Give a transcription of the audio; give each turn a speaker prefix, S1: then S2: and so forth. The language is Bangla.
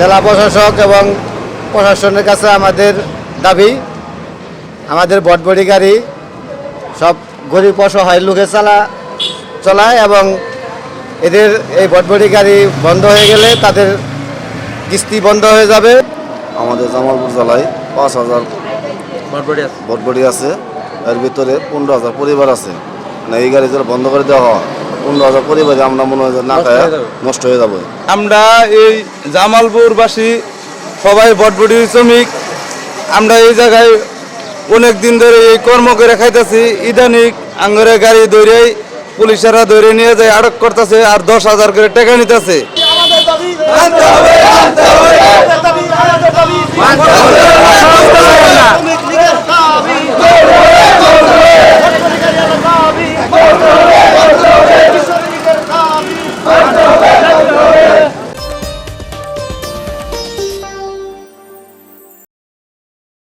S1: জেলা প্রশাসক এবং প্রশাসনের কাছে আমাদের দাবি, আমাদের বটবডি গাড়ি সব গরিব অসহায় লোকে চলায় এবং এদের এই বটবডি গাড়ি বন্ধ হয়ে গেলে তাদের কিস্তি বন্ধ হয়ে যাবে।
S2: আমাদের জামালপুর জেলায় 5,000 বটবডি আছে, এর ভিতরে 15,000 পরিবার আছে। মানে এই গাড়ি যদি বন্ধ করে দেওয়া হয় 15,000 পরিবারে আমরা মনে হয় না খায় নষ্ট হয়ে যাবে।
S3: আমরা এই জামালপুরবাসী সবাই বটবডি শ্রমিক, আমরা এই জায়গায় অনেক দিন ধরে এই কর্ম করে খাইতেছি। ইদানিক আঙ্গরে গাড়ি ধরে পুলিশেরা ধরে নিয়ে যায়, আটক করতেছে আর 10,000 করে টাকা নিতেছে।